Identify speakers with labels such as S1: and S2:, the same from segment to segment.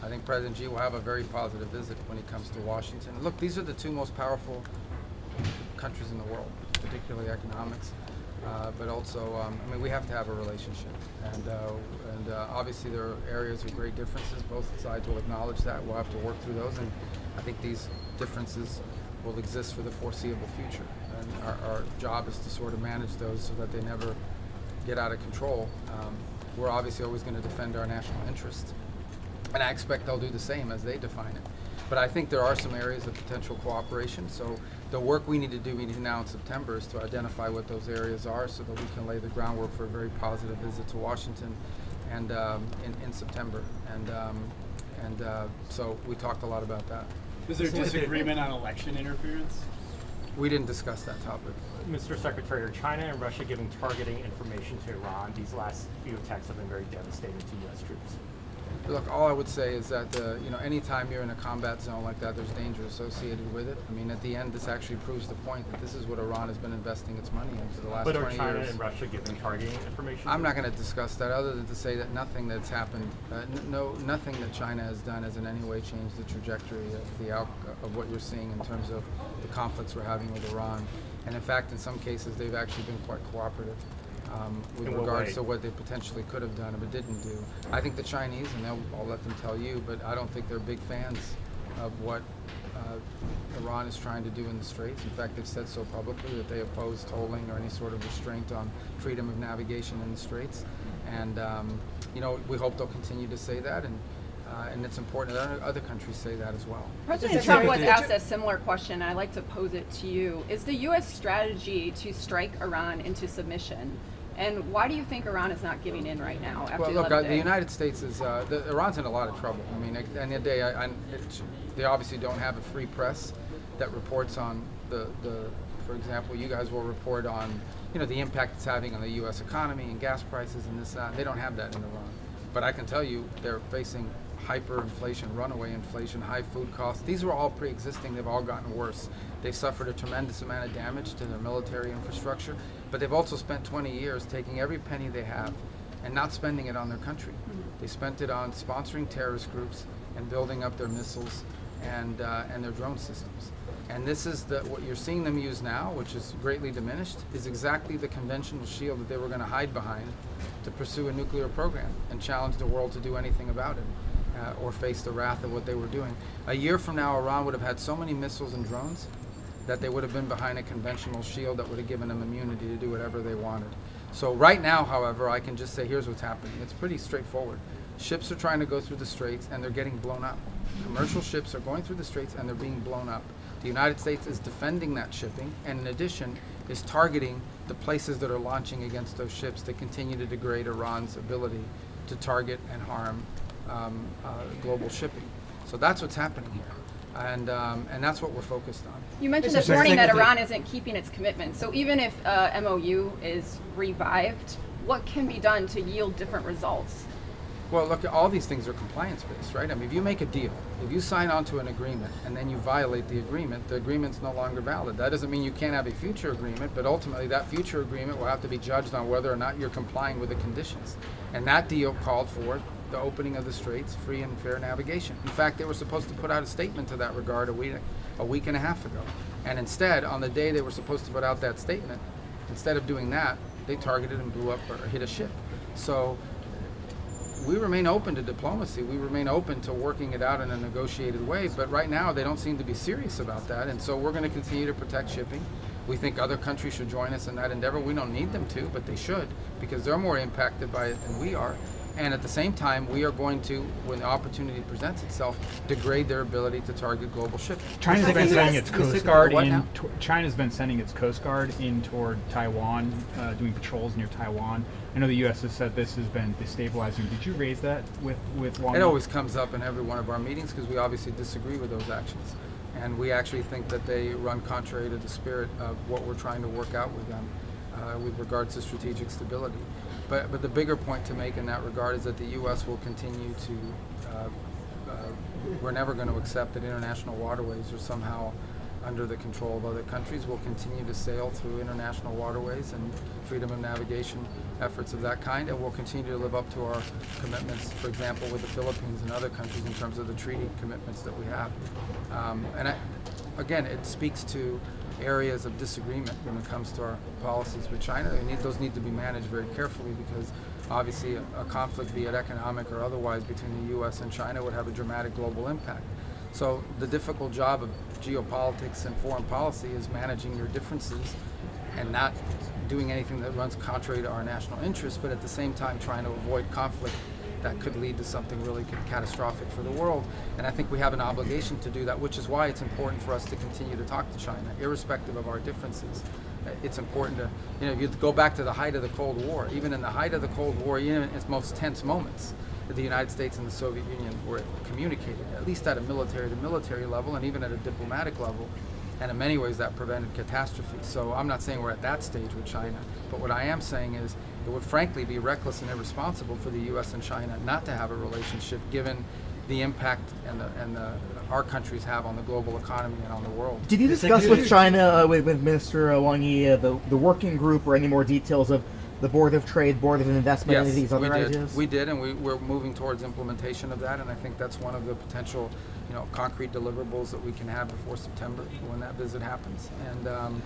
S1: I think President Xi will have a very positive visit when he comes to Washington. Look, these are the two most powerful countries in the world, particularly economics, but also, I mean, we have to have a relationship. And obviously there are areas of great differences. Both sides will acknowledge that. We'll have to work through those, and I think these differences will exist for the foreseeable future. And our job is to sort of manage those so that they never get out of control. We're obviously always going to defend our national interests, and I expect they'll do the same as they define it. But I think there are some areas of potential cooperation. So the work we need to do now in September is to identify what those areas are so that we can lay the groundwork for a very positive visit to Washington and in September. And so we talked a lot about that.
S2: Is there disagreement on election interference?
S1: We didn't discuss that topic.
S3: Mr. Secretary, are China and Russia giving targeting information to Iran? These last few attacks have been very devastating to U.S. troops.
S1: Look, all I would say is that anytime you're in a combat zone like that, there's danger associated with it. I mean, at the end, this actually proves the point that this is what Iran has been investing its money in for the last 20 years.
S3: But are China and Russia giving targeting information?
S1: I'm not going to discuss that, other than to say that nothing that's happened, nothing that China has done has in any way changed the trajectory of what you're seeing in terms of the conflicts we're having with Iran. And in fact, in some cases, they've actually been quite cooperative. With regards to what they potentially could have done but didn't do. I think the Chinese, and I'll let them tell you, but I don't think they're big fans of what Iran is trying to do in the Straits. In fact, they've said so publicly that they oppose tolling or any sort of restraint on freedom of navigation in the Straits. And we hope they'll continue to say that, and it's important that other countries say that as well.
S4: President Trump was asked a similar question. I'd like to pose it to you. Is the U.S. strategy to strike Iran into submission? And why do you think Iran is not giving in right now? After
S1: the United States is, Iran's in a lot of trouble. I mean, at the end of the day, they obviously don't have a free press that reports on for example, you guys will report on, the impact it's having on the U.S. economy and gas prices and this, that. They don't have that in Iran. But I can tell you, they're facing hyperinflation, runaway inflation, high food costs. These were all pre-existing. They've all gotten worse. They've suffered a tremendous amount of damage to their military infrastructure, but they've also spent 20 years taking every penny they have and not spending it on their country. They spent it on sponsoring terrorist groups and building up their missiles and their drone systems. And this is what you're seeing them use now, which is greatly diminished, is exactly the conventional shield that they were going to hide behind to pursue a nuclear program and challenge the world to do anything about it. Or face the wrath of what they were doing. A year from now, Iran would have had so many missiles and drones that they would have been behind a conventional shield that would have given them immunity to do whatever they wanted. So right now, however, I can just say here's what's happening. It's pretty straightforward. Ships are trying to go through the Straits and they're getting blown up. Commercial ships are going through the Straits and they're being blown up. The United States is defending that shipping, and in addition is targeting the places that are launching against those ships to continue to degrade Iran's ability to target and harm global shipping. So that's what's happening here, and that's what we're focused on.
S4: You mentioned this morning that Iran isn't keeping its commitment. So even if MOU is revived, what can be done to yield different results?
S1: Well, look, all these things are compliance-based, right? I mean, if you make a deal, if you sign on to an agreement and then you violate the agreement's no longer valid. That doesn't mean you can't have a future agreement, but ultimately that future agreement will have to be judged on whether or not you're complying with the conditions. And that deal called for the opening of the Straits, free and fair navigation. In fact, they were supposed to put out a statement to that regard a week and a half ago. And instead, on the day they were supposed to put out that statement, instead of doing that, they targeted and blew up or hit a ship. So we remain open to diplomacy. We remain open to working it out in a negotiated way. But right now, they don't seem to be serious about that. And so we're going to continue to protect shipping. We think other countries should join us in that endeavor. We don't need them to, but they should, because they're more impacted by it than we are. And at the same time, we are going to, when the opportunity presents itself, degrade their ability to target global shipping.
S5: China's been sending its Coast Guard in. China's been sending its Coast Guard in toward Taiwan, doing patrols near Taiwan. I know the U.S. has said this has been destabilizing. Did you raise that with Wang?
S1: It always comes up in every one of our meetings because we obviously disagree with those actions, and we actually think that they run contrary to the spirit of what we're trying to work out with them with regards to strategic stability. But the bigger point to make in that regard is that the U.S. will continue to, we're never going to accept that international waterways are somehow under the control of other countries. We'll continue to sail through international waterways and freedom of navigation efforts of that kind, and we'll continue to live up to our commitments, for example, with the Philippines and other countries in terms of the treaty commitments that we have. Again, it speaks to areas of disagreement when it comes to our policies with China. Those need to be managed very carefully, because obviously a conflict, be it economic or otherwise, between the U.S. and China would have a dramatic global impact. So the difficult job of geopolitics and foreign policy is managing your differences and not doing anything that runs contrary to our national interests, but at the same time trying to avoid conflict that could lead to something really catastrophic for the world. And I think we have an obligation to do that, which is why it's important for us to continue to talk to China, irrespective of our differences. It's important to, if you go back to the height of the Cold War, even in the height of the Cold War, even in its most tense moments, the United States and the Soviet Union were communicating, at least at a military-to-military level, and even at a diplomatic level. And in many ways that prevented catastrophe. So I'm not saying we're at that stage with China, but what I am saying is it would frankly be reckless and irresponsible for the U.S. and China not to have a relationship, given the impact our countries have on the global economy and on the world.
S6: Did you discuss with China, with Minister Wang, the working group, or any more details of the Board of Trade, Board of Investment, any of these other ideas?
S1: We did, and we're moving towards implementation of that, and I think that's one of the potential, concrete deliverables that we can have before September when that visit happens. And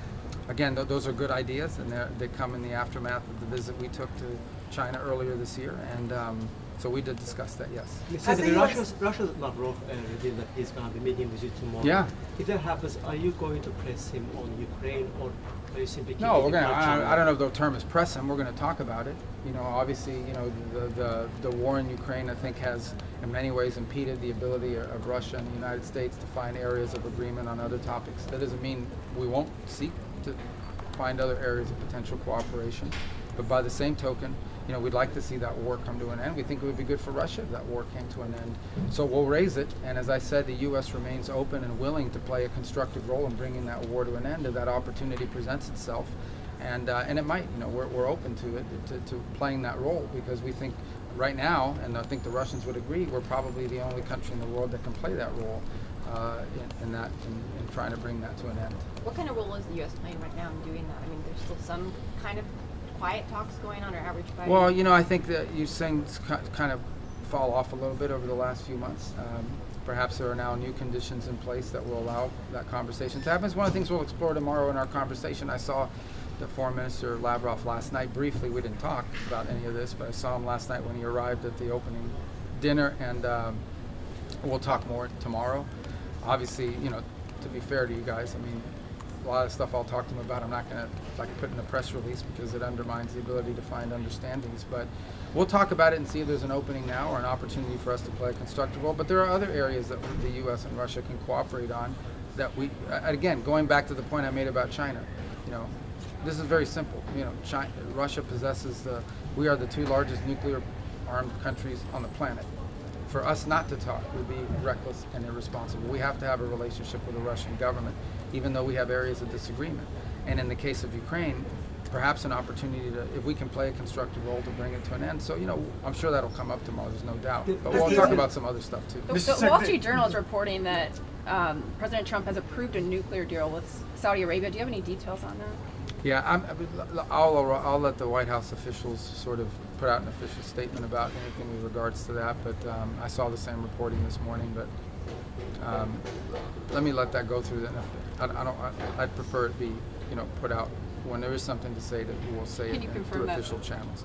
S1: again, those are good ideas, and they come in the aftermath of the visit we took to China earlier this year, and so we did discuss that, yes.
S7: Russia's Lavrov revealed that he's going to be meeting with you tomorrow.
S1: Yeah.
S7: If that happens, are you going to press him on Ukraine, or are you simply
S1: No,
S7: keeping it
S1: I don't know if the term is press him. We're going to talk about it. Obviously, the war in Ukraine, I think, has in many ways impeded the ability of Russia and the United States to find areas of agreement on other topics. That doesn't mean we won't seek to find other areas of potential cooperation. But by the same token, we'd like to see that war come to an end. We think it would be good for Russia if that war came to an end. So we'll raise it, and as I said, the U.S. remains open and willing to play a constructive role in bringing that war to an end if that opportunity presents itself. And it might, we're open to it, to playing that role, because we think right now, and I think the Russians would agree, we're probably the only country in the world that can play that role in trying to bring that to an end.
S8: What kind of role is the U.S. playing right now in doing that? I mean, there's still some kind of quiet talks going on, or outreach by?
S1: Well, I think that you've seen kind of fall off a little bit over the last few months. Perhaps there are now new conditions in place that will allow that conversation to happen. It's one of the things we'll explore tomorrow in our conversation. I saw the Foreign Minister Lavrov last night briefly. We didn't talk about any of this, but I saw him last night when he arrived at the opening dinner, and we'll talk more tomorrow. Obviously, to be fair to you guys, a lot of stuff I'll talk to him about, I'm not going to put in a press release, because it undermines the ability to find understandings. But we'll talk about it and see if there's an opening now or an opportunity for us to play a constructive role. But there are other areas that the U.S. and Russia can cooperate on that we, again, going back to the point I made about China, this is very simple. Russia possesses we are the two largest nuclear armed countries on the planet. For us not to talk would be reckless and irresponsible. We have to have a relationship with the Russian government, even though we have areas of disagreement. And in the case of Ukraine, perhaps an opportunity to, if we can play a constructive role, to bring it to an end. So, I'm sure that'll come up tomorrow, there's no doubt. But we'll talk about some other stuff too.
S4: The Wall Street Journal is reporting that President Trump has approved a nuclear deal with Saudi Arabia. Do you have any details on that?
S1: Yeah, I'll let the White House officials sort of put out an official statement about anything with regards to that. But I saw the same reporting this morning. But let me let that go through. Then I'd prefer it be put out when there is something to say, that we will say it through official channels.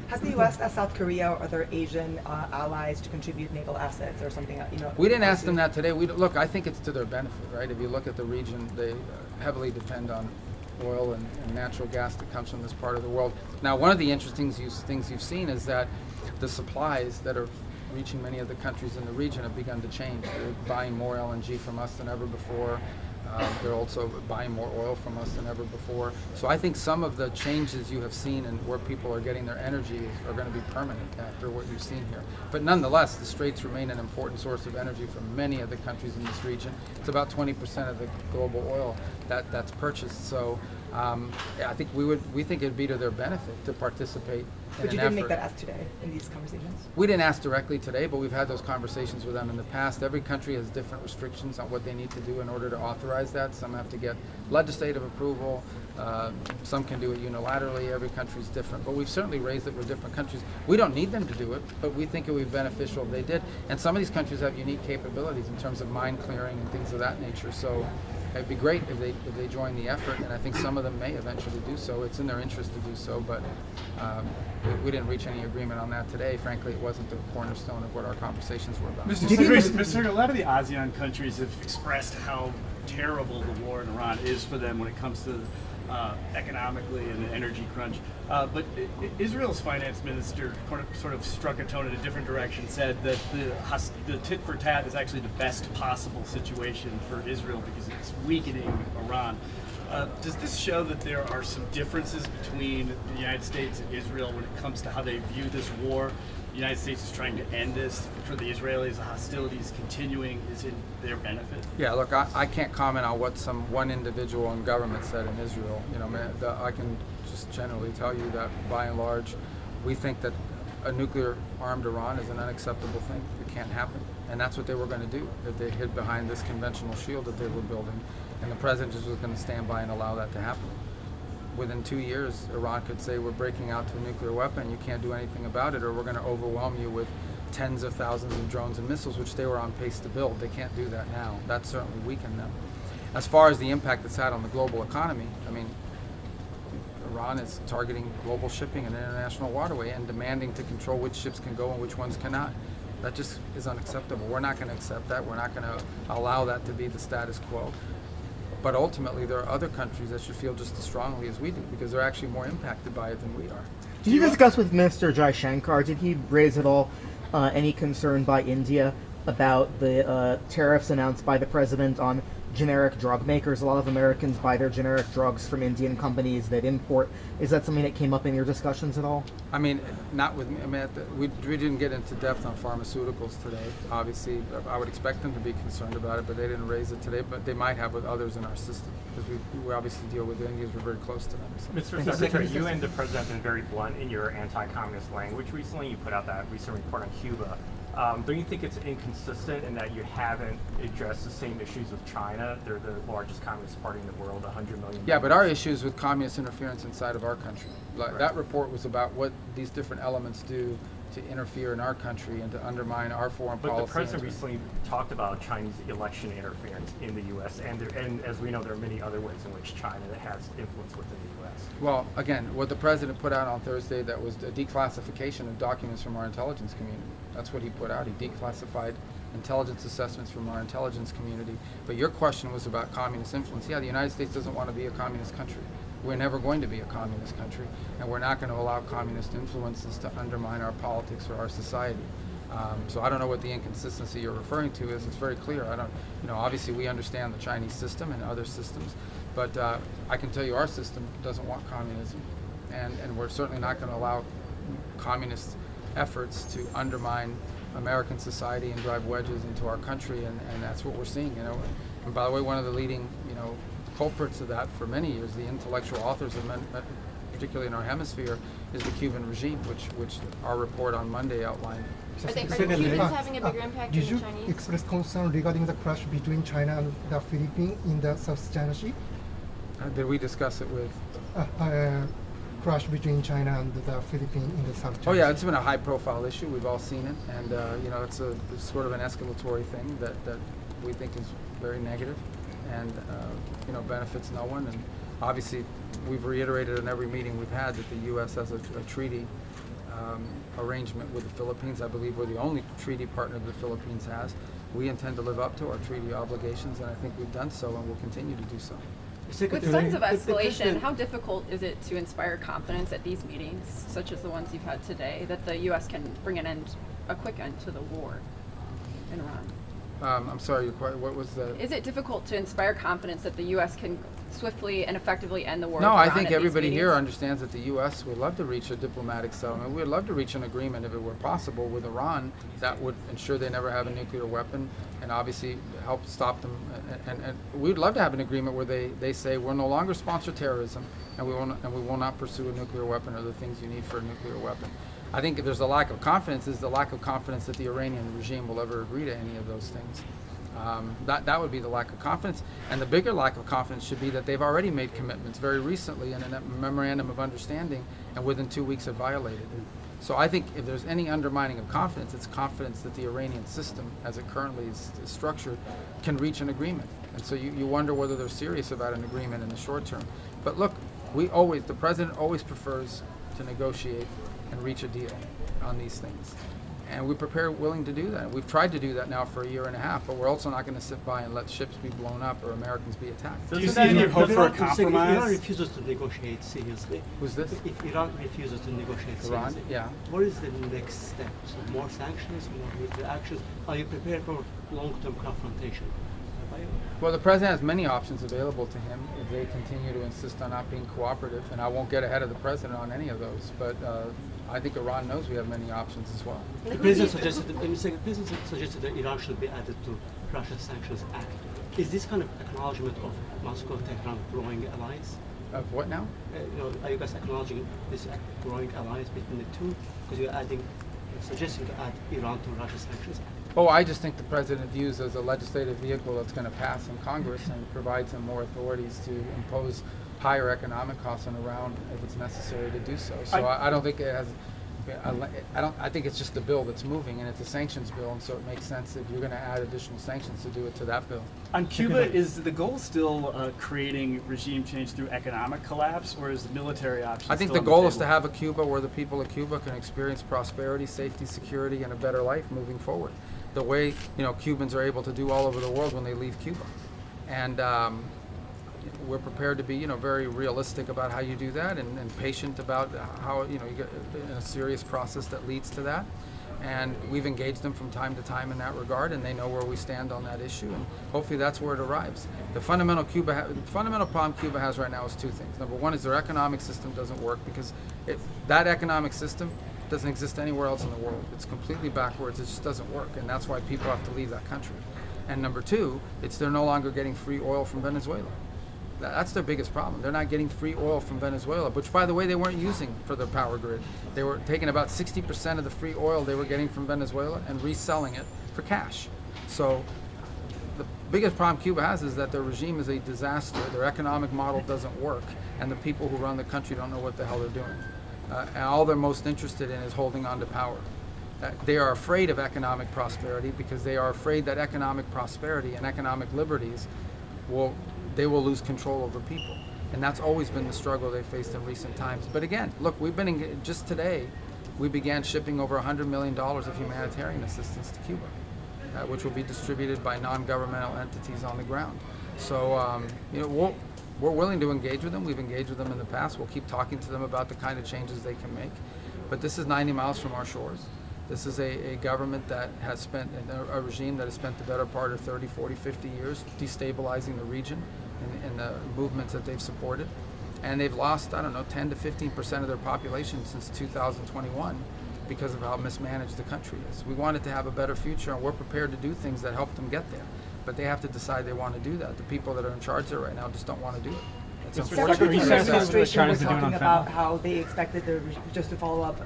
S9: Has the U.S. asked South Korea or other Asian allies to contribute naval assets or something?
S1: We didn't ask them that today. Look, I think it's to their benefit, right? If you look at the region, they heavily depend on oil and natural gas that comes from this part of the world. Now, one of the interesting things you've seen is that the supplies that are reaching many of the countries in the region have begun to change. They're buying more LNG from us than ever before. They're also buying more oil from us than ever before. So I think some of the changes you have seen and where people are getting their energy are going to be permanent after what you've seen here. But nonetheless, the Straits remain an important source of energy for many of the countries in this region. It's about 20% of the global oil that's purchased. So I think we think it'd be to their benefit to participate in
S9: But you
S1: an
S9: didn't make
S1: effort.
S9: that ask today in these conversations?
S1: We didn't ask directly today, but we've had those conversations with them in the past. Every country has different restrictions on what they need to do in order to authorize that. Some have to get legislative approval. Some can do it unilaterally. Every country's different. But we've certainly raised it with different countries. We don't need them to do it, but we think it would be beneficial if they did. And some of these countries have unique capabilities in terms of mine clearing and things of that nature. So it'd be great if they join the effort, and I think some of them may eventually do so. It's in their interest to do so, but we didn't reach any agreement on that today. Frankly, it wasn't the cornerstone of what our conversations were about.
S2: Mr. Sergey, a lot of the ASEAN countries have expressed how terrible the war in Iran is for them when it comes to economically and the energy crunch. But Israel's finance minister sort of struck a tone in a different direction, said that the tit for tat is actually the best possible situation for Israel because it's weakening Iran. Does this show that there are some differences between the United States and Israel when it comes to how they view this war? The United States is trying to end this. For the Israelis, the hostilities continuing is in their benefit.
S1: Yeah, look, I can't comment on what one individual in government said in Israel. I can just generally tell you that by and large, we think that a nuclear-armed Iran is an unacceptable thing. It can't happen. And that's what they were going to do if they hid behind this conventional shield that they were building. And the president just was going to stand by and allow that to happen. Within 2 years, Iran could say, we're breaking out to a nuclear weapon, you can't do anything about it, or we're going to overwhelm you with tens of thousands of drones and missiles, which they were on pace to build. They can't do that now. That certainly weakened them. As far as the impact it's had on the global economy, I mean, Iran is targeting global shipping and international waterway and demanding to control which ships can go and which ones cannot. That just is unacceptable. We're not going to accept that. We're not going to allow that to be the status quo. But ultimately, there are other countries that should feel just as strongly as we do because they're actually more impacted by it than we are.
S6: Did you discuss with Minister Jai Shankar, did he raise at all any concern by India about the tariffs announced by the president on generic drug makers? A lot of Americans buy their generic drugs from Indian companies that import. Is that something that came up in your discussions at all?
S1: I mean, not with me. I mean, we didn't get into depth on pharmaceuticals today. Obviously, I would expect them to be concerned about it, but they didn't raise it today. But they might have with others in our system because we obviously deal with the Indians. We're very close to them. So.
S3: Mr. Secretary, you and the president have been very blunt in your anti-communist language recently. You put out that recent report on Cuba. Don't you think it's inconsistent in that you haven't addressed the same issues with China? They're the largest communist party in the world, 100 million.
S1: Yeah, but our issues with communist interference inside of our country. Like, that report was about what these different elements do to interfere in our country and to undermine our foreign policy.
S3: But the president recently talked about Chinese election interference in the U.S., and as we know, there are many other ways in which China has influence within the U.S.
S1: Well, again, what the president put out on Thursday, that was a declassification of documents from our intelligence community. That's what he put out. He declassified intelligence assessments from our intelligence community. But your question was about communist influence. Yeah, the United States doesn't want to be a communist country. We're never going to be a communist country, and we're not going to allow communist influences to undermine our politics or our society. So I don't know what the inconsistency you're referring to is. It's very clear. Obviously we understand the Chinese system and other systems, but I can tell you our system doesn't want communism, and we're certainly not going to allow communist efforts to undermine American society and drive wedges into our country, and that's what we're seeing. And by the way, one of the leading culprits of that for many years, the intellectual authors of particularly in our hemisphere, is the Cuban regime, which our report on Monday outlined.
S8: Are Cubans having a bigger impact than the Chinese?
S10: Did you express concern regarding the clash between China and the Philippines in the South China Sea?
S1: Did we discuss it with?
S10: Clash between China and the Philippines in the South China Sea.
S1: Oh yeah, it's been a high-profile issue. We've all seen it, and it's sort of an escalatory thing that we think is very negative, and benefits no one. And obviously, we've reiterated in every meeting we've had that the U.S. has a treaty arrangement with the Philippines. I believe we're the only treaty partner the Philippines has. We intend to live up to our treaty obligations, and I think we've done so, and will continue to do so.
S4: With signs of escalation, how difficult is it to inspire confidence at these meetings, such as the ones you've had today, that the U.S. can bring a quick end to the war in Iran?
S1: I'm sorry, what was the?
S4: Is it difficult to inspire confidence that the U.S. can swiftly and effectively end the war?
S1: No,
S4: with
S1: I
S4: Iran
S1: think
S4: at these
S1: everybody here
S4: meetings?
S1: understands that the U.S. would love to reach a diplomatic settlement. We'd love to reach an agreement if it were possible with Iran that would ensure they never have a nuclear weapon and obviously help stop them. And we'd love to have an agreement where they say we'll no longer sponsor terrorism and we will not pursue a nuclear weapon or the things you need for a nuclear weapon. I think if there's a lack of confidence, is the lack of confidence that the Iranian regime will ever agree to any of those things. That would be the lack of confidence. And the bigger lack of confidence should be that they've already made commitments very recently in a memorandum of understanding and within 2 weeks have violated it. So I think if there's any undermining of confidence, it's confidence that the Iranian system, as it currently is structured, can reach an agreement. And so you wonder whether they're serious about an agreement in the short term. But look, the president always prefers to negotiate and reach a deal on these things. And we're willing to do that. We've tried to do that now for a year and a half, but we're also not going to sit by and let ships be blown up or Americans be attacked.
S2: Do you see any hope for a
S7: If
S2: compromise?
S7: Iran refuses to negotiate seriously,
S1: Who's this?
S7: if Iran refuses to negotiate
S1: Iran?
S7: seriously,
S1: Yeah.
S7: what is the next step? So more sanctions, more military actions? Are you prepared for long-term confrontation?
S1: Well, the president has many options available to him if they continue to insist on not being cooperative, and I won't get ahead of the president on any of those, but I think Iran knows we have many options as well.
S7: The president suggested that Iran should be added to Russia's Sanctions Act. Is this kind of acknowledgement of Moscow-Tehran growing alliance?
S1: Of what now?
S7: Are you guys acknowledging this growing alliance between the two? Because you're suggesting to add Iran to Russia's Sanctions Act.
S1: Oh, I just think the president views as a legislative vehicle that's going to pass in Congress and provides him more authorities to impose higher economic costs on Iran if it's necessary to do so. So I don't think it has. I think it's just a bill that's moving, and it's a sanctions bill, and so it makes sense if you're going to add additional sanctions to do it to that bill.
S2: On Cuba, is the goal still creating regime change through economic collapse, or is the military option?
S1: I think the goal is to have a Cuba where the people of Cuba can experience prosperity, safety, security, and a better life moving forward. The way Cubans are able to do all over the world when they leave Cuba, and we're prepared to be very realistic about how you do that, and patient about how you get in a serious process that leads to that. And we've engaged them from time to time in that regard, and they know where we stand on that issue, and hopefully that's where it arrives. The fundamental problem Cuba has right now is two things. Number one is their economic system doesn't work because that economic system doesn't exist anywhere else in the world. It's completely backwards. It just doesn't work, and that's why people have to leave that country. And number two, they're no longer getting free oil from Venezuela. That's their biggest problem. They're not getting free oil from Venezuela, which, by the way, they weren't using for their power grid. They were taking about 60% of the free oil they were getting from Venezuela and reselling it for cash. So the biggest problem Cuba has is that their regime is a disaster. Their economic model doesn't work, and the people who run the country don't know what the hell they're doing. And all they're most interested in is holding on to power. They are afraid of economic prosperity because they are afraid that economic prosperity and economic liberties they will lose control over people. And that's always been the struggle they faced in recent times. But again, look, just today, we began shipping over $100 million of humanitarian assistance to Cuba, which will be distributed by non-governmental entities on the ground. So, we're willing to engage with them. We've engaged with them in the past. We'll keep talking to them about the kind of changes they can make. But this is 90 miles from our shores. This is a government that has spent, a regime that has spent the better part of 30, 40, 50 years destabilizing the region and the movements that they've supported. And they've lost, 10 to 15% of their population since 2021 because of how mismanaged the country is. We want it to have a better future, and we're prepared to do things that help them get there. But they have to decide they want to do that. The people that are in charge there right now just don't want to do it. It's
S9: Several people in the
S5: Recess
S9: administration were
S5: China's been doing
S9: talking
S5: on
S9: about
S5: fentanyl.
S9: how they expected just to follow up,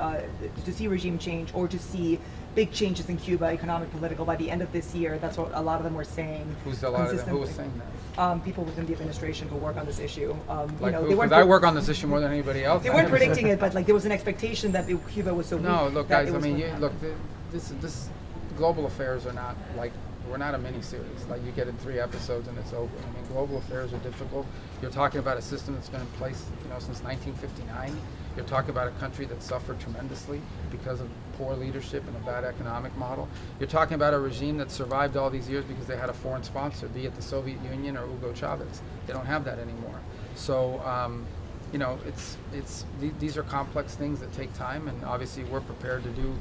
S9: to see regime change or to see big changes in Cuba, economic, political, by the end of this year. That's what a lot of them were saying.
S1: Who's a lot of them? Who was saying that?
S9: People within the administration who work on this issue.
S1: Like
S9: they
S1: who?
S9: weren't.
S1: Because I work on this issue more than anybody else.
S9: They weren't predicting it, but there was an expectation that Cuba was so weak.
S1: No, look,
S9: that
S1: guys.
S9: it was
S1: This global affairs are not like. We're not a mini-series. Like you get in 3 episodes and it's over. I mean, global affairs are difficult. You're talking about a system that's been in place, since 1959. You're talking about a country that suffered tremendously because of poor leadership and a bad economic model. You're talking about a regime that survived all these years because they had a foreign sponsor, be it the Soviet Union or Hugo Chavez. They don't have that anymore. So, these are complex things that take time, and obviously we're prepared to do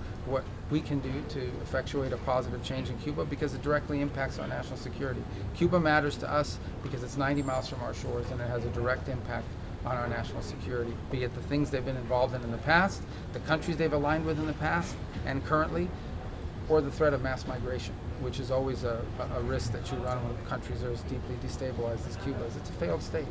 S1: we can do to effectuate a positive change in Cuba, because it directly impacts our national security. Cuba matters to us because it's 90 miles from our shores, and it has a direct impact on our national security, be it the things they've been involved in the past, the countries they've aligned with in the past and currently, or the threat of mass migration, which is always a risk that you run when countries are as deeply destabilized as Cuba is. It's a failed state.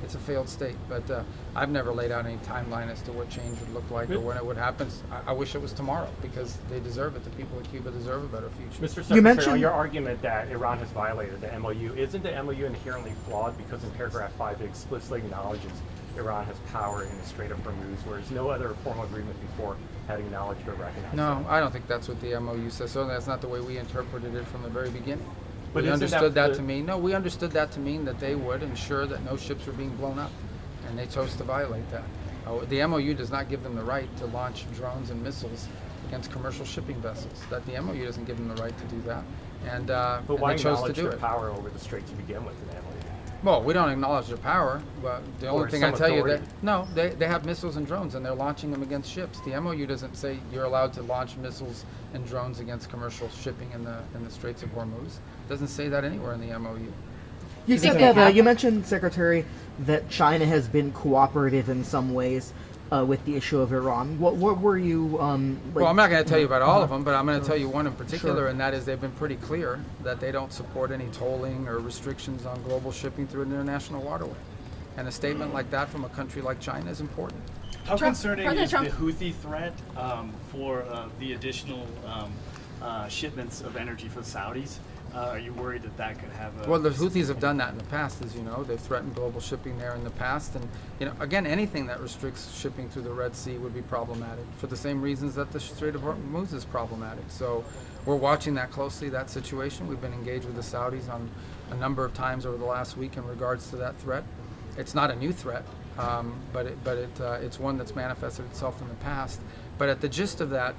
S1: It's a failed state, but I've never laid out any timeline as to what change would look like or when it would happen. I wish it was tomorrow, because they deserve it. The people of Cuba deserve a better future.
S3: Mr. Secretary, on your argument that Iran has violated the MOU, isn't the MOU inherently flawed because in paragraph 5 it explicitly acknowledges Iran has power in the Strait of Hormuz, whereas no other formal agreement before had acknowledged or recognized
S1: No,
S3: that?
S1: I don't think that's what the MOU says. Certainly that's not the way we interpreted it from the very beginning.
S3: But
S1: We
S3: isn't
S1: understood
S3: that
S1: that
S3: the-
S1: to mean, no, we understood that to mean that they would ensure that no ships were being blown up, and they chose to violate that. The MOU does not give them the right to launch drones and missiles against commercial shipping vessels. That the MOU doesn't give them the right to do that, and
S3: But why
S1: they chose to
S3: acknowledge
S1: do
S3: their
S1: it.
S3: power over the strait to begin with in the MOU?
S1: Well, we don't acknowledge their power, but the
S3: Or
S1: only thing I
S3: some
S1: tell you that,
S3: authority.
S1: no, they have missiles and drones, and they're launching them against ships. The MOU doesn't say you're allowed to launch missiles and drones against commercial shipping in the Straits of Hormuz. It doesn't say that anywhere in the MOU.
S6: You
S4: think
S6: said
S4: they
S6: that
S4: have-
S6: you mentioned, Secretary, that China has been cooperative in some ways with the issue of Iran. What were you?
S1: Well, I'm not going to tell you about all of them, but I'm going to tell you one in particular,
S6: Sure.
S1: and that is they've been pretty clear that they don't support any tolling or restrictions on global shipping through an international waterway. And a statement like that from a country like China is important.
S2: How concerning
S4: President
S2: is
S4: Trump.
S2: the Houthi threat for the additional shipments of energy for the Saudis? Are you worried that that could have a...
S1: Well, the Houthis have done that in the past, as you know. They've threatened global shipping there in the past. And, again, anything that restricts shipping through the Red Sea would be problematic for the same reasons that the Strait of Hormuz is problematic. So we're watching that closely, that situation. We've been engaged with the Saudis on a number of times over the last week in regards to that threat. It's not a new threat, but it's one that's manifested itself in the past. But at the gist of that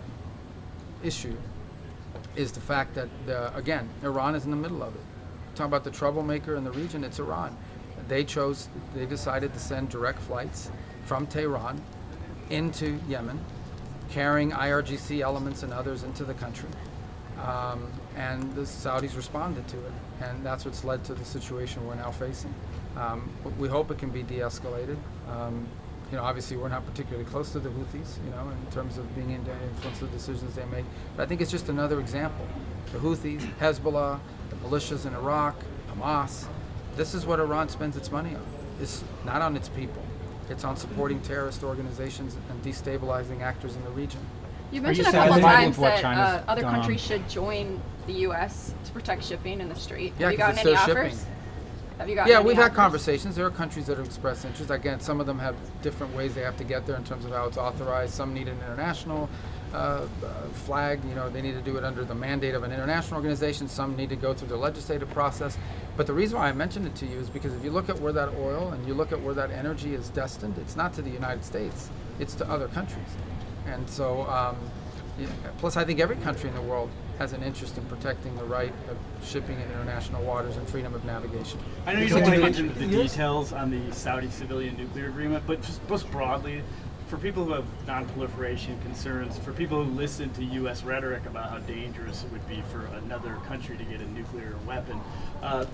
S1: issue is the fact that, again, Iran is in the middle of it. Talking about the troublemaker in the region, it's Iran. They decided to send direct flights from Tehran into Yemen, carrying IRGC elements and others into the country. And the Saudis responded to it. And that's what's led to the situation we're now facing. We hope it can be de-escalated. Obviously we're not particularly close to the Houthis, in terms of being able to influence the decisions they make. But I think it's just another example. The Houthis, Hezbollah, the militias in Iraq, Hamas, this is what Iran spends its money on. It's not on its people. It's on supporting terrorist organizations and destabilizing actors in the region.
S4: You
S5: Are
S4: mentioned
S5: you
S4: a couple
S5: satisfied
S4: times
S5: with what
S4: that
S5: China's
S4: other
S5: done?
S4: countries should join the U.S. to protect shipping in the strait.
S1: Yeah,
S4: Have you
S1: 'cause
S4: gotten
S1: it's
S4: any
S1: their
S4: offers?
S1: shipping.
S4: Have you gotten
S1: Yeah,
S4: any
S1: we've had
S4: offers?
S1: conversations. There are countries that have expressed interest. Again, some of them have different ways they have to get there in terms of how it's authorized. Some need an international flag. They need to do it under the mandate of an international organization. Some need to go through the legislative process. But the reason why I mentioned it to you is because if you look at where that oil and you look at where that energy is destined, it's not to the United States. It's to other countries. And so, plus I think every country in the world has an interest in protecting the right of shipping in international waters and freedom of navigation.
S2: I know you don't want to get into the details on the Saudi civilian nuclear agreement, but just most broadly, for people who have non-proliferation concerns, for people who listen to U.S. rhetoric about how dangerous it would be for another country to get a nuclear weapon,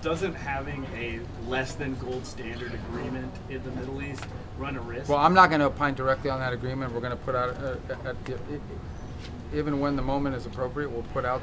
S2: doesn't having a less than gold standard agreement in the Middle East run a risk?
S1: Well, I'm not going to opine directly on that agreement. We're going to put out, even when the moment is appropriate, we'll put out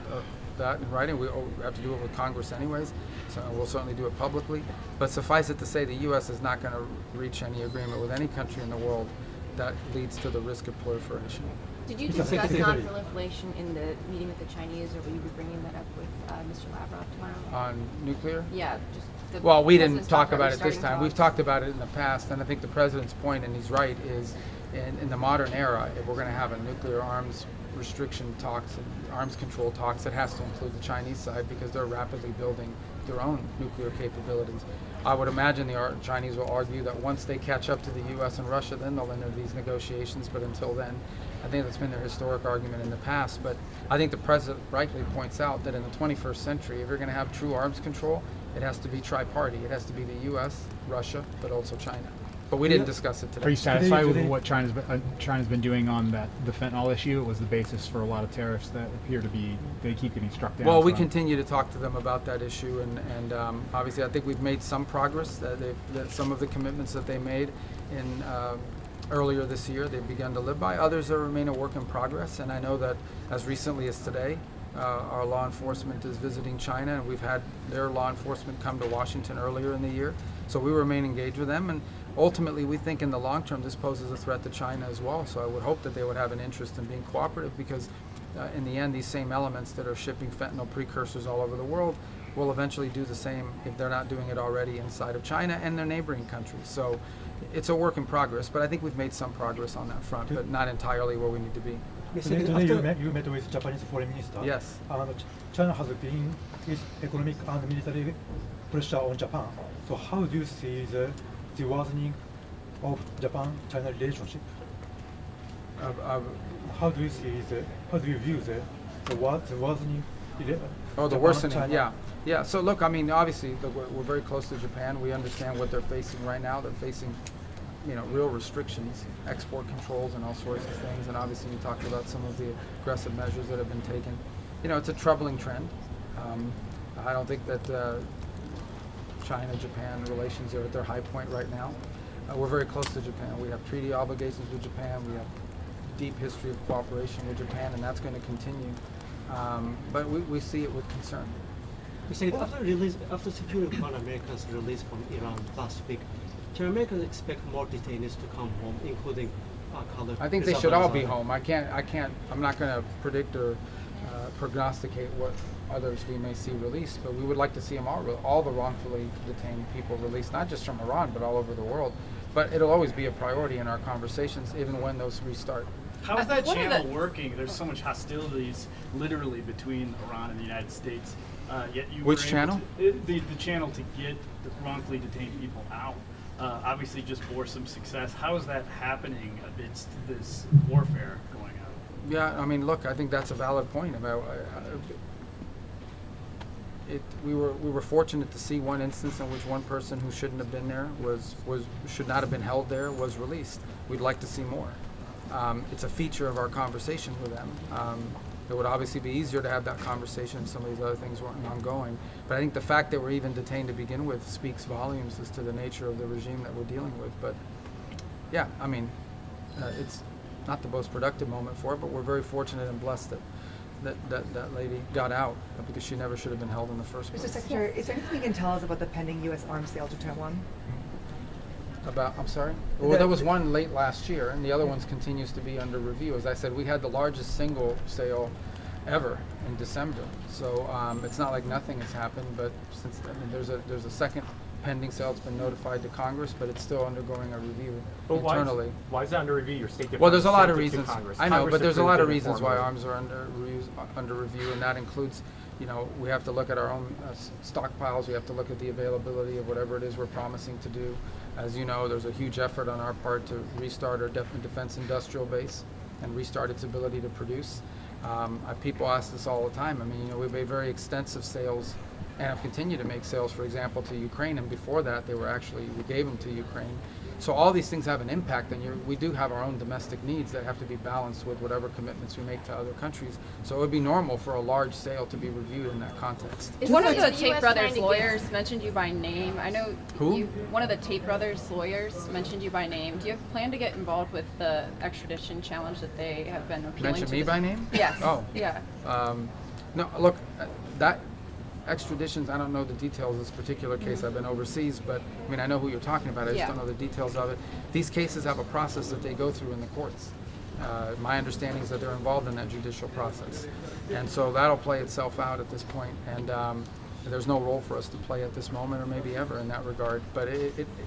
S1: that in writing. We have to do it with Congress anyways, so we'll certainly do it publicly. But suffice it to say, the U.S. is not going to reach any agreement with any country in the world that leads to the risk of proliferation.
S8: Did you discuss non-proliferation in the meeting with the Chinese, or will you be bringing that up with Mr. Lavrov tomorrow?
S1: On nuclear?
S8: Yeah, just the
S1: Well, we didn't
S8: president's
S1: talk
S8: talk
S1: about it this
S8: restarting
S1: time. We've
S8: talks.
S1: talked about it in the past, and I think the president's point, and he's right, is in the modern era, if we're going to have a nuclear arms restriction talks and arms control talks, it has to include the Chinese side because they're rapidly building their own nuclear capabilities. I would imagine the Chinese will argue that once they catch up to the U.S. and Russia, then they'll enter these negotiations. But until then, I think that's been their historic argument in the past. But I think the president rightly points out that in the 21st century, if you're going to have true arms control, it has to be tri-party. It has to be the U.S., Russia, but also China. But we didn't discuss it
S5: Are
S1: today.
S5: you satisfied with what China's been doing on the fentanyl issue? It was the basis for a lot of tariffs that appear to be, they keep getting struck down.
S1: Well, we
S5: from.
S1: continue to talk to them about that issue, and obviously I think we've made some progress. That some of the commitments that they made in earlier this year, they've begun to live by. Others remain a work in progress, and I know that as recently as today, our law enforcement is visiting China, and we've had their law enforcement come to Washington earlier in the year. So we remain engaged with them, and ultimately we think in the long term this poses a threat to China as well. So I would hope that they would have an interest in being cooperative, because in the end these same elements that are shipping fentanyl precursors all over the world will eventually do the same if they're not doing it already inside of China and their neighboring countries. So it's a work in progress, but I think we've made some progress on that front, but not entirely where we need to be.
S11: Today you met with Japanese foreign minister.
S1: Yes.
S11: China has been its economic and military pressure on Japan. So how do you see the worsening of Japan-China relationship? How do you view the worsening?
S1: Oh, the
S11: Japan,
S1: worsening,
S11: China?
S1: yeah. So look, I mean, obviously we're very close to Japan. We understand what they're facing right now. They're facing, real restrictions, export controls, and all sorts of things. And obviously, you talked about some of the aggressive measures that have been taken. It's a troubling trend. I don't think that China-Japan relations are at their high point right now. We're very close to Japan. We have treaty obligations with Japan. We have deep history of cooperation with Japan, and that's going to continue. But we see it with concern.
S7: After securing one Americans released from Iran last week, can Americans expect more detainees to come home, including Khalid?
S1: I think they should all be home. I'm not going to predict or prognosticate what others we may see released, but we would like to see them all the wrongfully detained people released, not just from Iran, but all over the world. But it'll always be a priority in our conversations, even when those restart.
S2: How is that channel working? There's so much hostilities, literally, between Iran and the United States. Yet you
S1: Which
S2: were able
S1: channel?
S2: The channel to get the wrongfully detained people out. Obviously, just bore some success. How is that happening amidst this warfare going on?
S1: Yeah, I mean, look, I think that's a valid point. About we were fortunate to see one instance in which one person who shouldn't have been there should not have been held there was released. We'd like to see more. It's a feature of our conversation with them. It would obviously be easier to have that conversation if some of these other things weren't ongoing. But I think the fact that we're even detained to begin with speaks volumes as to the nature of the regime that we're dealing with. But yeah, I mean, it's not the most productive moment for it, but we're very fortunate and blessed that lady got out, because she never should have been held in the first place.
S9: Mr. Secretary, is there anything you can tell us about the pending U.S. arms sale to Taiwan?
S1: I'm sorry? Well, there was one late last year, and the other one continues to be under review. As I said, we had the largest single sale ever in December. So it's not like nothing has happened, but since then, there's a second pending sale that's been notified to Congress, but it's still undergoing a review internally.
S3: Why is that under review? Your State Department.
S1: Well, there's a lot of
S3: sent it to
S1: reasons.
S3: Congress.
S1: I know,
S3: Congress
S1: but there's a
S3: approved
S1: lot of
S3: it
S1: reasons why
S3: informally.
S1: arms are under review, and that includes, we have to look at our own stockpiles. We have to look at the availability of whatever it is we're promising to do. As you know, there's a huge effort on our part to restart our defense industrial base and restart its ability to produce. People ask this all the time. I mean, we've made very extensive sales and have continued to make sales, for example, to Ukraine. And before that, we gave them to Ukraine. So all these things have an impact, and we do have our own domestic needs that have to be balanced with whatever commitments we make to other countries. So it would be normal for a large sale to be reviewed in that context.
S4: One of the
S8: US
S4: Tate
S8: trying
S4: brothers
S8: to
S4: lawyers mentioned you by name. I know
S1: Who?
S4: one of the Tate brothers lawyers mentioned you by name. Do you plan to get involved with the extradition challenge that they have been appealing
S1: Mention
S4: to?
S1: me by name?
S4: Yes.
S1: Oh.
S4: Yeah.
S1: No, look, that extraditions, I don't know the details of this particular case. I've been overseas, but I mean, I know who you're talking about. I just don't know the details of it. These cases have a process that they go through in the courts. My understanding is that they're involved in that judicial process. And so that'll play itself out at this point. And there's no role for us to play at this moment, or maybe ever, in that regard. But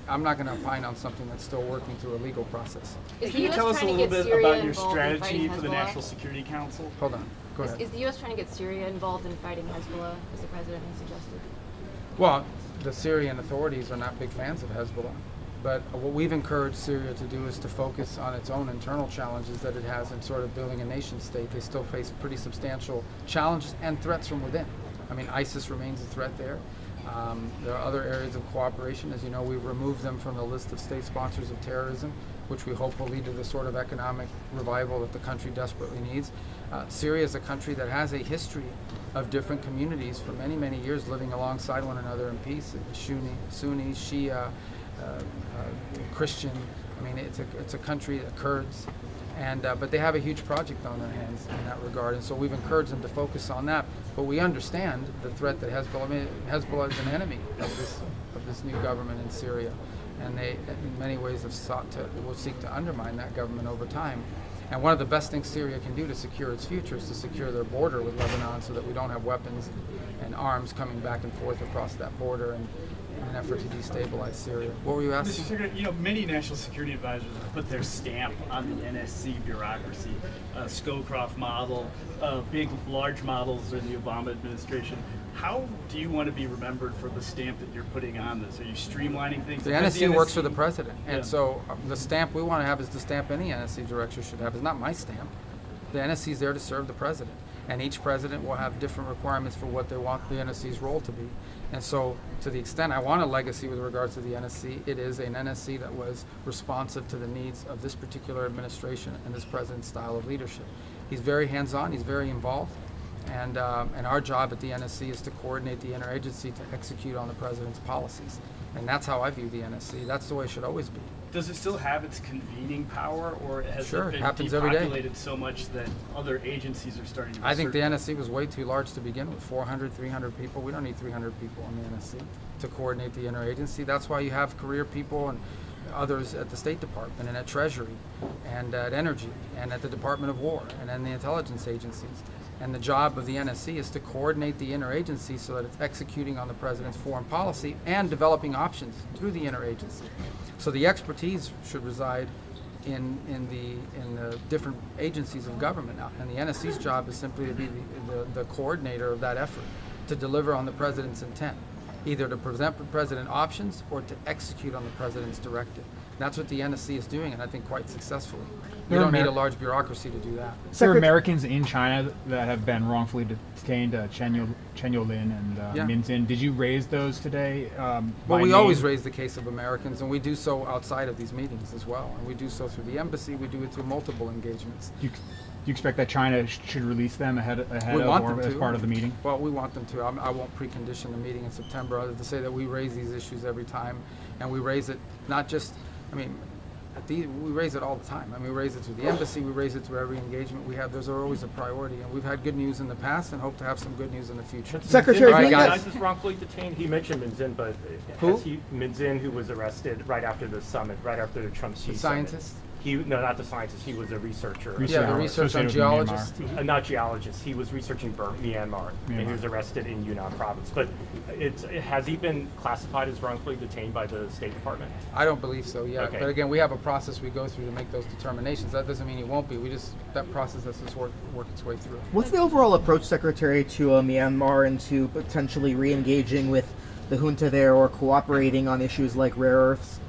S1: I'm not going to opine on something that's still working through a legal process.
S2: Can you tell us a little bit about your strategy for the National Security Council?
S1: Hold on. Go ahead.
S8: Is the U.S. trying to get Syria involved in fighting Hezbollah, as the president has suggested?
S1: Well, the Syrian authorities are not big fans of Hezbollah. But what we've encouraged Syria to do is to focus on its own internal challenges that it has in sort of building a nation state. They still face pretty substantial challenges and threats from within. I mean, ISIS remains a threat there. There are other areas of cooperation. As you know, we've removed them from the list of state sponsors of terrorism, which we hope will lead to the sort of economic revival that the country desperately needs. Syria is a country that has a history of different communities for many, many years living alongside one another in peace. Sunni, Shia, Christian. I mean, it's a country, the Kurds, and but they have a huge project on their hands in that regard, and so we've encouraged them to focus on that. But we understand the threat that Hezbollah. I mean, Hezbollah is an enemy of this new government in Syria, and they, in many ways, will seek to undermine that government over time. And one of the best things Syria can do to secure its future is to secure their border with Lebanon, so that we don't have weapons and arms coming back and forth across that border, and in an effort to destabilize Syria. What were you asking?
S2: Mr. Secretary, you know, many national security advisors have put their stamp on the NSC bureaucracy, Scowcroft model, large models in the Obama administration. How do you want to be remembered for the stamp that you're putting on this? Are you streamlining things?
S1: The NSC works for the president, and so the stamp we want to have is the stamp any NSC director should have. It's not my stamp. The NSC is there to serve the president, and each president will have different requirements for what they want the NSC's role to be. And so, to the extent I want a legacy with regards to the NSC, it is an NSC that was responsive to the needs of this particular administration and this president's style of leadership. He's very hands-on, he's very involved, and our job at the NSC is to coordinate the interagency to execute on the president's policies. And that's how I view the NSC. That's the way it should always be.
S2: Does it still have its convening power, or has it been
S1: happens every day.
S2: depopulated so much that other agencies are starting to
S1: I think the NSC was way too large to begin with, 400, 300 people. We don't need 300 people in the NSC to coordinate the interagency. That's why you have career people and others at the State Department and at Treasury and at Energy and at the Department of War and in the intelligence agencies. And the job of the NSC is to coordinate the interagency so that it's executing on the president's foreign policy and developing options through the interagency. So the expertise should reside in the different agencies of government now. And the NSC's job is simply to be the coordinator of that effort, to deliver on the president's intent, either to present the president options or to execute on the president's directive. That's what the NSC is doing, and I think quite successfully. You don't need a large bureaucracy to do that.
S5: There are Americans in China that have been wrongfully detained, Chen Yolin and Min Zin. Did you raise those today?
S1: Well, we always raise the case of Americans, and we do so outside of these meetings as well. And we do so through the embassy. We do it through multiple engagements.
S5: Do you expect that China should release them ahead of or as part of the meeting?
S1: Well, we want them to. I won't precondition the meeting in September other than to say that we raise these issues every time, and we raise it not just, I mean, we raise it all the time. I mean, we raise it through the embassy, we raise it through every engagement we have. Those are always a priority, and we've had good news in the past and hope to have some good news in the future.
S6: Secretary,
S3: Min Zin is wrongfully detained. He mentioned Min Zin, but
S1: who?
S3: Min Zin, who was arrested right after the summit, right after the Trump Xi
S1: summit. Scientist?
S3: No, not the scientist. He was a researcher.
S1: Yeah, the researcher geologist.
S3: Not geologist. He was researching Myanmar, and he was arrested in Yunnan province. But has he been classified as wrongfully detained by the State Department?
S1: I don't believe so yet.
S3: Okay.
S1: But again, we have a process we go through to make those determinations. That doesn't mean he won't be. That process has to work its way through.
S6: What's the overall approach, Secretary, to Myanmar and to potentially re-engaging with the junta there or cooperating on issues like rare earths?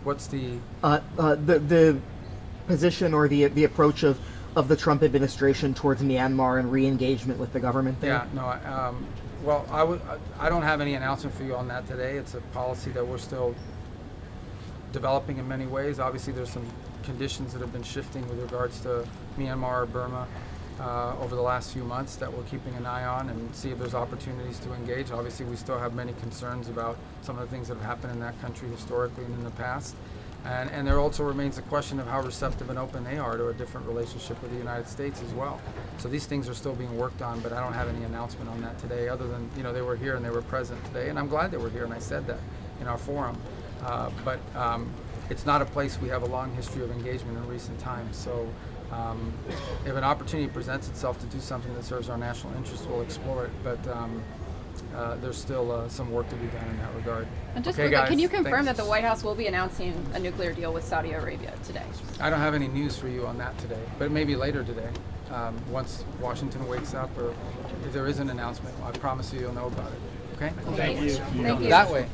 S1: What's the
S6: position or the approach of the Trump administration towards Myanmar and re-engagement with the government there?
S1: Yeah, no. Well, I don't have any announcement for you on that today. It's a policy that we're still developing in many ways. Obviously, there's some conditions that have been shifting with regards to Myanmar or Burma over the last few months that we're keeping an eye on and see if there's opportunities to engage. Obviously, we still have many concerns about some of the things that have happened in that country historically and in the past. And there also remains the question of how receptive and open they are to a different relationship with the United States as well. So these things are still being worked on, but I don't have any announcement on that today other than, they were here and they were present today. And I'm glad they were here, and I said that in our forum. But it's not a place we have a long history of engagement in recent times. So if an opportunity presents itself to do something that serves our national interest, we'll explore it. But there's still some work to be done in that regard.
S4: And just
S1: okay,
S4: quickly,
S1: guys,
S4: can you confirm
S1: thanks.
S4: that the White House will be announcing a nuclear deal with Saudi Arabia today?
S1: I don't have any news for you on that today, but maybe later today, once Washington wakes up, or if there is an announcement, I promise you'll know about it. Okay?
S4: Thank you.
S1: That way.